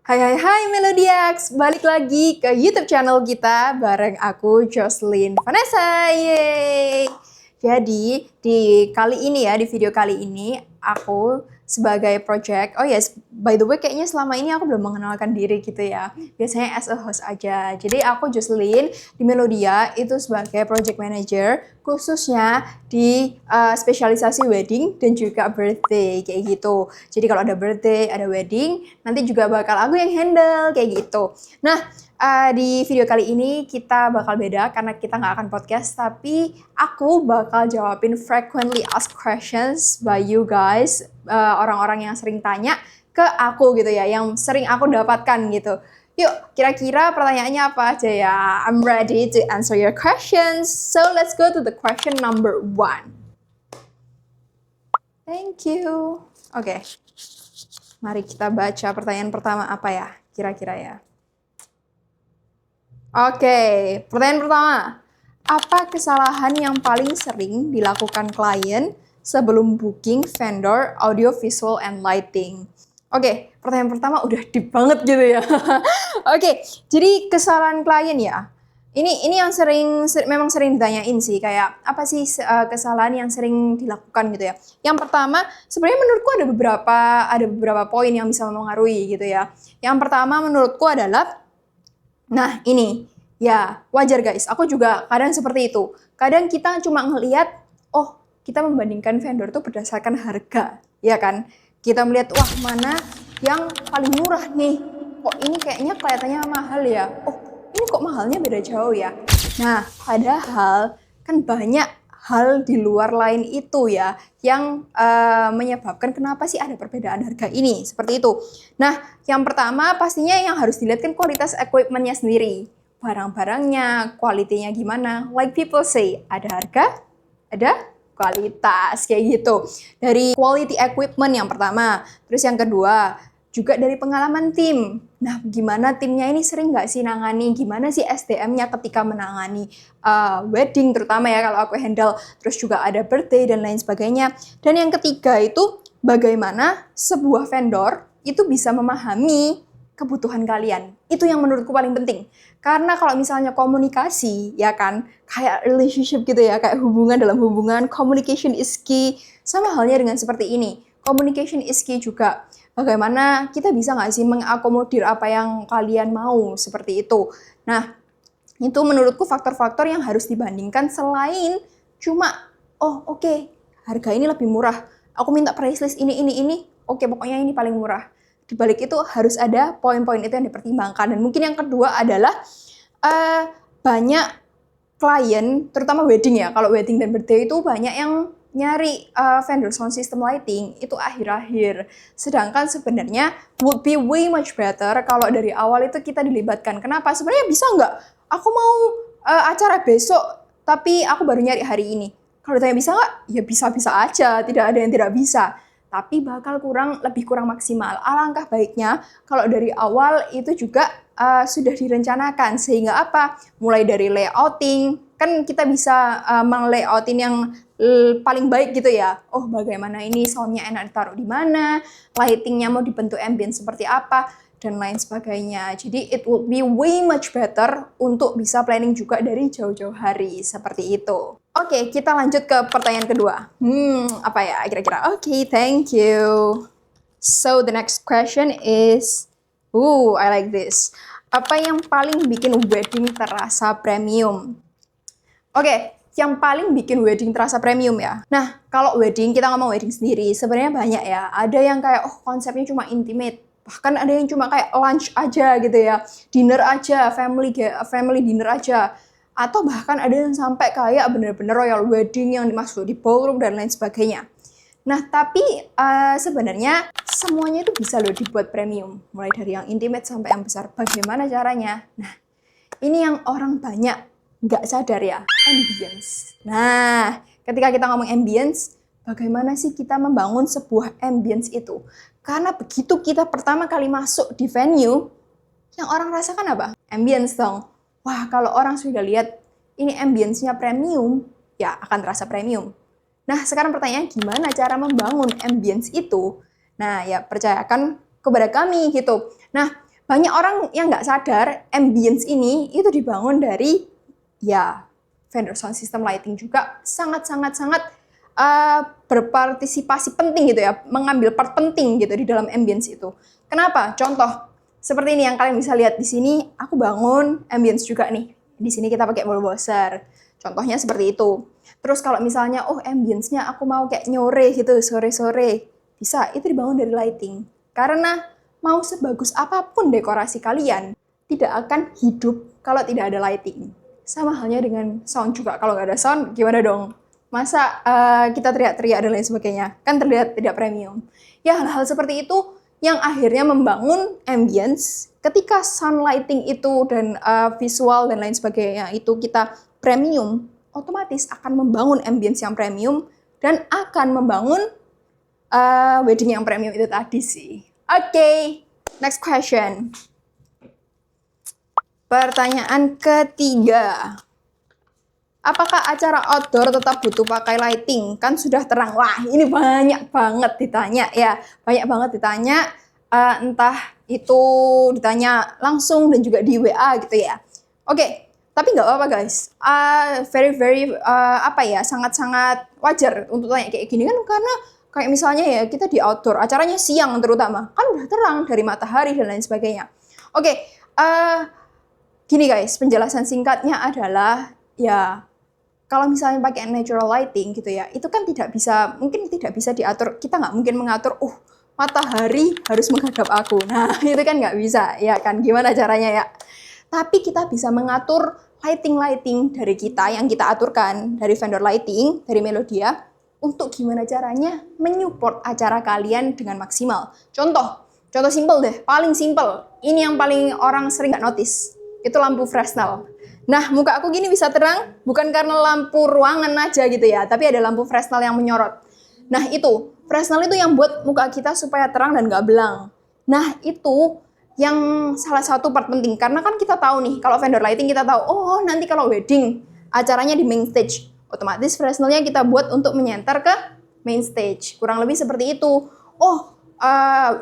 Hai hai hai Melodiax, balik lagi ke YouTube channel kita bareng aku Jocelyn Vanessa. Yeay. Jadi di kali ini ya, di video kali ini aku sebagai project. Oh yes, by the way kayaknya selama ini aku belum mengenalkan diri gitu ya. Biasanya as a host aja. Jadi aku Jocelyn di Melodia itu sebagai project manager khususnya di spesialisasi wedding dan juga birthday kayak gitu. Jadi kalau ada birthday, ada wedding, nanti juga bakal aku yang handle kayak gitu. Nah, di video kali ini kita bakal beda karena kita nggak akan podcast, tapi aku bakal jawabin frequently asked questions by you guys, orang-orang yang sering tanya ke aku gitu ya, yang sering aku dapatkan gitu. Yuk, kira-kira pertanyaannya apa aja ya? I'm ready to answer your questions. So let's go to the question number 1. Thank you. Oke. Mari kita baca pertanyaan pertama apa ya? Kira-kira ya. Oke, pertanyaan pertama. Apa kesalahan yang paling sering dilakukan klien sebelum booking vendor audio, visual, and lighting? Oke, pertanyaan pertama udah deep banget gitu ya. Oke, jadi kesalahan klien ya. Ini yang memang sering ditanyain sih, kayak apa sih kesalahan yang sering dilakukan gitu ya. Yang pertama, sebenarnya menurutku ada beberapa poin yang bisa mempengaruhi gitu ya. Yang pertama menurutku adalah, nah ini, ya wajar guys, aku juga kadang seperti itu. Kadang kita cuma ngelihat, oh kita membandingkan vendor tuh berdasarkan harga, ya kan? Kita melihat, wah mana yang paling murah nih, kok ini kayaknya kelihatannya mahal ya, oh ini kok mahalnya beda jauh ya. Nah padahal kan banyak hal di luar lain itu ya yang menyebabkan kenapa sih ada perbedaan harga ini, seperti itu. Nah, yang pertama pastinya yang harus dilihat kan kualitas equipment-nya sendiri. Barang-barangnya, kualitinya gimana. Like people say, ada harga, ada kualitas, kayak gitu. Dari quality equipment yang pertama. Terus yang kedua, juga dari pengalaman tim. Nah, gimana timnya ini sering nggak sih nangani? Gimana sih SDM-nya ketika menangani wedding, terutama ya kalau aku handle. Terus juga ada birthday dan lain sebagainya. Dan yang ketiga itu, bagaimana sebuah vendor itu bisa memahami kebutuhan kalian. Itu yang menurutku paling penting. Karena kalau misalnya komunikasi, ya kan, kayak relationship gitu ya, kayak hubungan dalam hubungan, communication is key. Sama halnya dengan seperti ini. Communication is key juga. Bagaimana kita bisa nggak sih mengakomodir apa yang kalian mau, seperti itu. Nah, itu menurutku faktor-faktor yang harus dibandingkan selain cuma, oh oke, harga ini lebih murah. Aku minta price list ini. Oke, pokoknya ini paling murah. Di balik itu harus ada poin-poin itu yang dipertimbangkan. Dan mungkin yang kedua adalah banyak klien, terutama wedding ya. Kalau wedding dan birthday itu banyak yang nyari vendor sound system lighting itu akhir-akhir. Sedangkan sebenarnya would be way much better kalau dari awal itu kita dilibatkan. Kenapa? Sebenarnya bisa nggak? Aku mau acara besok, tapi aku baru nyari hari ini. Kalau ditanya bisa nggak? Ya bisa-bisa aja, tidak ada yang tidak bisa. Tapi bakal lebih kurang maksimal. Alangkah baiknya kalau dari awal itu juga sudah direncanakan. Sehingga apa? Mulai dari layouting, kan kita bisa meng-layoutin yang paling baik gitu ya. Oh bagaimana ini soundnya enak ditaruh di mana, lightingnya mau dibentuk ambience seperti apa, dan lain sebagainya. Jadi it will be way much better untuk bisa planning juga dari jauh-jauh hari, seperti itu. Oke, kita lanjut ke pertanyaan kedua. Apa ya kira-kira? Oke, thank you. So the next question is, I like this. Apa yang paling bikin wedding terasa premium? Oke, yang paling bikin wedding terasa premium ya. Nah, kalau wedding, kita ngomong wedding sendiri, sebenarnya banyak ya. Ada yang kayak, konsepnya cuma intimate. Bahkan ada yang cuma kayak lunch aja gitu ya. Dinner aja, family dinner aja. Atau bahkan ada yang sampai kayak bener-bener royal wedding yang dimasuk di ballroom dan lain sebagainya. Nah, tapi sebenarnya semuanya itu bisa loh dibuat premium. Mulai dari yang intimate sampai yang besar. Bagaimana caranya? Nah, ini yang orang banyak nggak sadar ya, ambience. Nah, ketika kita ngomong ambience, bagaimana sih kita membangun sebuah ambience itu? Karena begitu kita pertama kali masuk di venue, yang orang rasakan apa? Ambience dong. Wah, kalau orang sudah lihat ini ambience-nya premium, ya akan terasa premium. Nah, sekarang pertanyaan gimana cara membangun ambience itu? Nah, ya percayakan kepada kami gitu. Nah, banyak orang yang nggak sadar ambience ini itu dibangun dari ya vendor sound system lighting juga sangat berpartisipasi penting gitu ya, mengambil part penting gitu di dalam ambience itu. Kenapa? Contoh seperti ini yang kalian bisa lihat di sini, aku bangun ambience juga nih. Di sini kita pakai bulldozer. Contohnya seperti itu. Terus kalau misalnya, oh ambience-nya aku mau kayak nyore gitu, sore-sore. Bisa, itu dibangun dari lighting. Karena mau sebagus apapun dekorasi kalian, tidak akan hidup kalau tidak ada lighting. Sama halnya dengan sound juga. Kalau nggak ada sound, gimana dong? Masa kita teriak-teriak dan lain sebagainya? Kan terlihat tidak premium. Ya, hal-hal seperti itu yang akhirnya membangun ambience ketika sound lighting itu dan visual dan lain sebagainya itu kita premium, otomatis akan membangun ambience yang premium dan akan membangun wedding yang premium itu tadi sih. Oke, next question. Pertanyaan ketiga. Apakah acara outdoor tetap butuh pakai lighting? Kan sudah terang. Wah, ini banyak banget ditanya ya. Banyak banget ditanya, entah itu ditanya langsung dan juga di WA gitu ya. Oke, tapi nggak apa-apa guys. Sangat-sangat wajar untuk tanya kayak gini kan, karena kayak misalnya ya kita di outdoor, acaranya siang terutama, kan udah terang dari matahari dan lain sebagainya. Oke, gini guys, penjelasan singkatnya adalah ya kalau misalnya pakai natural lighting gitu ya, itu kan mungkin tidak bisa diatur. Kita nggak mungkin mengatur, matahari harus menghadap aku. Nah, itu kan nggak bisa, ya kan? Gimana caranya ya? Tapi kita bisa mengatur lighting dari kita yang kita aturkan dari vendor lighting, dari Melodia, untuk gimana caranya menyupport acara kalian dengan maksimal. Contoh simple deh, paling simple. Ini yang paling orang sering nggak notice. Itu lampu Fresnel. Nah, muka aku gini bisa terang, bukan karena lampu ruangan aja gitu ya, tapi ada lampu Fresnel yang menyorot. Nah, itu, Fresnel itu yang buat muka kita supaya terang dan nggak belang. Nah, itu yang salah satu part penting, karena kan kita tahu nih, kalau vendor lighting kita tahu, nanti kalau wedding, acaranya di main stage, otomatis Fresnelnya kita buat untuk menyenter ke main stage. Kurang lebih seperti itu.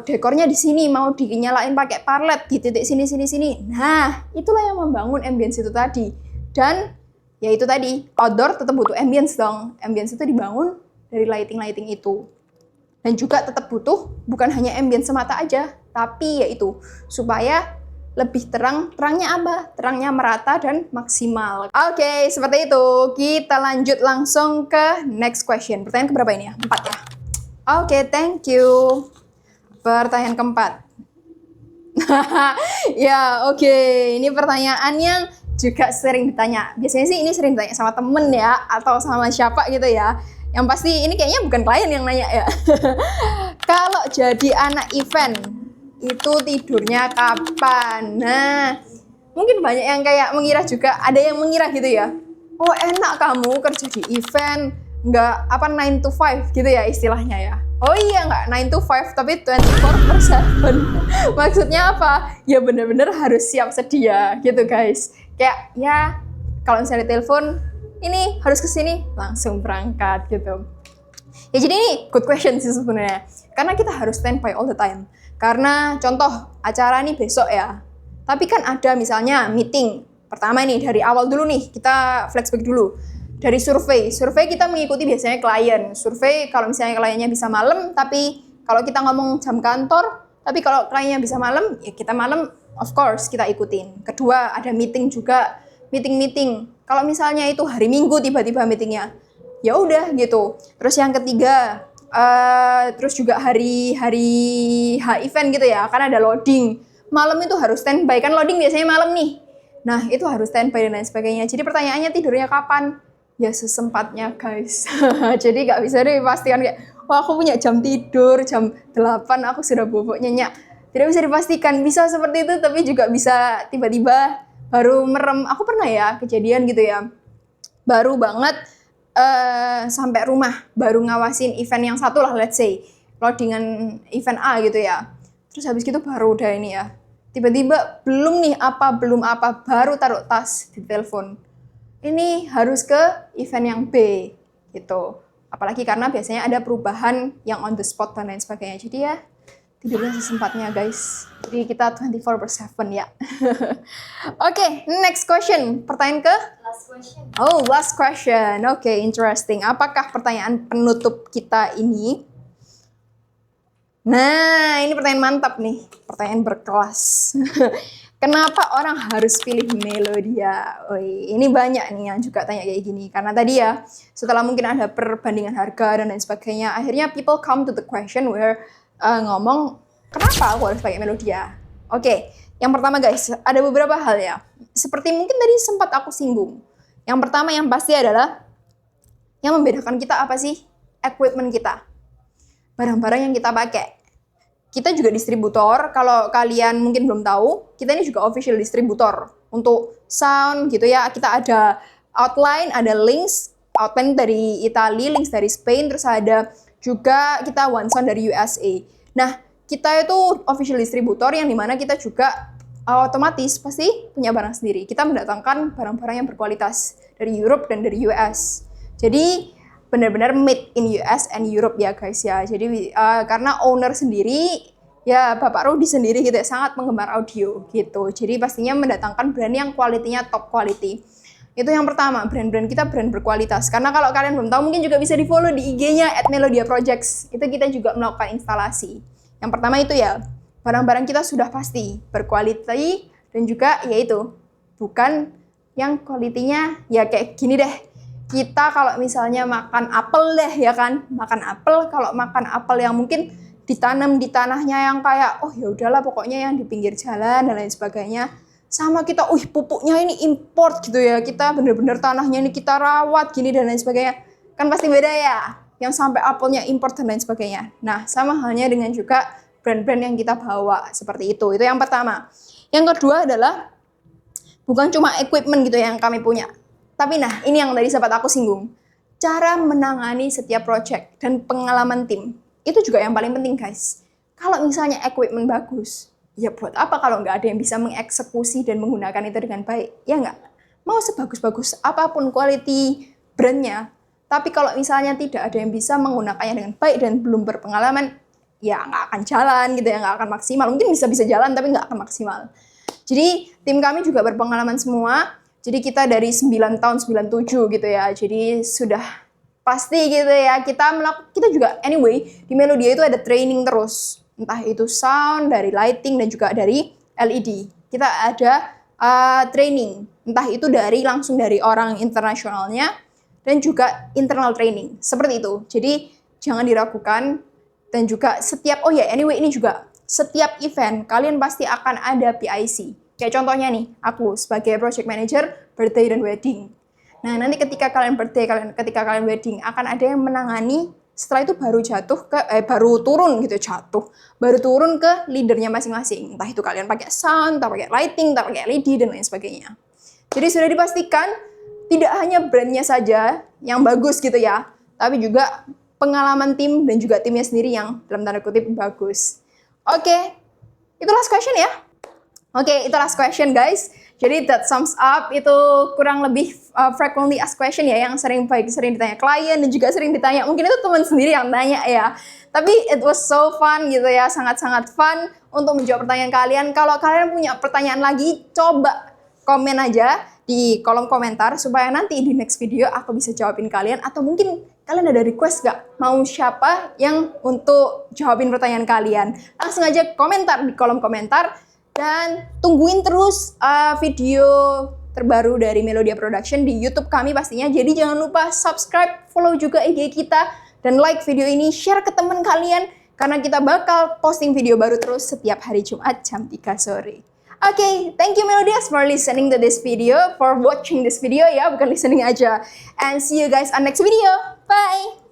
Dekornya di sini mau dinyalain pakai parlet di titik sini. Nah, itulah yang membangun ambience itu tadi. Dan ya itu tadi, outdoor tetap butuh ambience dong. Ambience itu dibangun dari lighting itu. Dan juga tetap butuh bukan hanya ambience semata aja, tapi yaitu supaya lebih terangnya apa? Terangnya merata dan maksimal. Oke, seperti itu. Kita lanjut langsung ke next question. Pertanyaan keberapa ini ya? 4 ya? Oke, thank you. Pertanyaan keempat. Ya, oke. Ini pertanyaan yang juga sering ditanya. Biasanya sih ini sering ditanya sama temen ya, atau sama siapa gitu ya. Yang pasti ini kayaknya bukan klien yang nanya ya. Kalau jadi anak event, itu tidurnya kapan? Nah, mungkin banyak yang kayak mengira juga, ada yang mengira gitu ya. Oh, enak kamu kerja di event, nggak 9 to 5 gitu ya istilahnya ya. Oh iya, nggak 9 to 5, tapi 24/7. Maksudnya apa? Ya bener-bener harus siap sedia gitu guys. Kayak ya, kalau misalnya telepon, ini harus kesini, langsung berangkat gitu. Ya jadi ini good question sih sebenarnya. Karena kita harus standby all the time. Karena contoh, acara nih besok ya. Tapi kan ada misalnya meeting. Pertama nih, dari awal dulu nih, kita flashback dulu. Dari survei kita mengikuti biasanya klien. Survei kalau misalnya kliennya bisa malam, tapi kalau kita ngomong jam kantor, tapi kalau kliennya bisa malam, ya kita malam, of course kita ikutin. Kedua, ada meeting juga, meeting. Kalau misalnya itu hari Minggu tiba-tiba meetingnya, ya udah gitu. Terus yang ketiga, terus juga hari H event gitu ya, kan ada loading. Malam itu harus standby, kan loading biasanya malam nih. Nah, itu harus standby dan lain sebagainya. Jadi pertanyaannya tidurnya kapan? Ya sesempatnya guys. Jadi nggak bisa dipastikan kayak, aku punya jam tidur jam 8 aku sudah bobok nyenyak. Tidak bisa dipastikan, bisa seperti itu, tapi juga bisa tiba-tiba baru merem. Aku pernah ya kejadian gitu ya, baru banget sampai rumah, baru ngawasin event yang satu lah, let's say loadingan event A gitu ya. Terus habis gitu baru udah ini ya, tiba-tiba belum apa, baru taruh tas di telepon. Ini harus ke event yang B gitu. Apalagi karena biasanya ada perubahan yang on the spot dan lain sebagainya. Jadi ya tidurnya sesempatnya guys. Jadi kita 24/7 ya. Oke, next question. Pertanyaan ke? Last question. Oh, last question. Oke, interesting. Apakah pertanyaan penutup kita ini? Nah, ini pertanyaan mantap nih. Pertanyaan berkelas. Kenapa orang harus pilih Melodia? Ini banyak nih yang juga tanya kayak gini. Karena tadi ya, setelah mungkin ada perbandingan harga dan lain sebagainya, akhirnya people come to the question where ngomong, kenapa aku harus pakai Melodia? Oke, yang pertama guys, ada beberapa hal ya. Seperti mungkin tadi sempat aku singgung. Yang pertama yang pasti adalah, yang membedakan kita apa sih? Equipment kita. Barang-barang yang kita pakai. Kita juga distributor, kalau kalian mungkin belum tahu, kita ini juga official distributor untuk sound gitu ya. Kita ada outline, ada links, outline dari Italia, links dari Spain, terus ada juga kita one sound dari USA. Nah, kita itu official distributor yang dimana kita juga otomatis pasti punya barang sendiri. Kita mendatangkan barang-barang yang berkualitas dari Europe dan dari US. Jadi benar-benar made in US and Europe ya guys ya. Jadi karena owner sendiri ya Bapak Rudi sendiri gitu ya, sangat penggemar audio gitu. Jadi pastinya mendatangkan brand yang kualitinya top quality. Itu yang pertama, brand-brand kita brand berkualitas. Karena kalau kalian belum tahu mungkin juga bisa di-follow di IG-nya @melodia_projects. Itu kita juga melakukan instalasi. Yang pertama itu ya, barang-barang kita sudah pasti berkualitas dan juga yaitu bukan yang kualitinya ya kayak gini deh. Kita kalau misalnya makan apel deh ya kan, makan apel, kalau makan apel yang mungkin ditanam di tanahnya yang kayak oh ya udahlah pokoknya yang di pinggir jalan dan lain sebagainya, sama kita pupuknya ini import gitu ya, kita bener-bener tanahnya ini kita rawat gini dan lain sebagainya, kan pasti beda ya, yang sampai apelnya import dan lain sebagainya. Nah sama halnya dengan juga brand-brand yang kita bawa seperti itu yang pertama. Yang kedua adalah bukan cuma equipment gitu yang kami punya, tapi nah, ini yang tadi sempat aku singgung. Cara menangani setiap project dan pengalaman tim. Itu juga yang paling penting, guys. Kalau misalnya equipment bagus, ya buat apa kalau nggak ada yang bisa mengeksekusi dan menggunakan itu dengan baik? Ya nggak? Mau sebagus-bagus apapun quality brandnya, tapi kalau misalnya tidak ada yang bisa menggunakannya dengan baik dan belum berpengalaman, ya nggak akan jalan gitu ya, nggak akan maksimal. Mungkin bisa jalan, tapi nggak akan maksimal. Jadi, tim kami juga berpengalaman semua. Jadi kita dari 9 tahun 97 gitu ya. Jadi sudah pasti gitu ya. Kita juga anyway di Melodia itu ada training terus. Entah itu sound, dari lighting dan juga dari LED. Kita ada training. Entah itu langsung dari orang internasionalnya dan juga internal training. Seperti itu. Jadi jangan diragukan dan juga anyway ini juga setiap event kalian pasti akan ada PIC. Kayak contohnya nih, aku sebagai project manager birthday dan wedding. Nah, nanti ketika kalian birthday, ketika kalian wedding, akan ada yang menangani, setelah itu baru turun ke leadernya masing-masing. Entah itu kalian pakai sound, entah pakai lighting, entah pakai LED, dan lain sebagainya. Jadi sudah dipastikan, tidak hanya brandnya saja yang bagus gitu ya, tapi juga pengalaman tim dan juga timnya sendiri yang dalam tanda kutip bagus. Oke, itu last question ya. Oke, itu last question guys. Jadi that sums up, itu kurang lebih frequently asked question ya, yang sering ditanya klien dan juga sering ditanya, mungkin itu teman sendiri yang tanya ya. Tapi it was so fun gitu ya, sangat-sangat fun untuk menjawab pertanyaan kalian. Kalau kalian punya pertanyaan lagi, coba komen aja di kolom komentar supaya nanti di next video aku bisa jawabin kalian, atau mungkin kalian ada request gak mau siapa yang untuk jawabin pertanyaan kalian. Langsung aja komentar di kolom komentar. Dan tungguin terus video terbaru dari Melodia Production di YouTube kami pastinya. Jadi jangan lupa subscribe, follow juga IG kita, dan like video ini, share ke teman kalian. Karena kita bakal posting video baru terus setiap hari Jumat jam 3 sore. Oke, thank you Melodias for listening to this video, for watching this video ya, bukan listening aja. And see you guys on next video. Bye!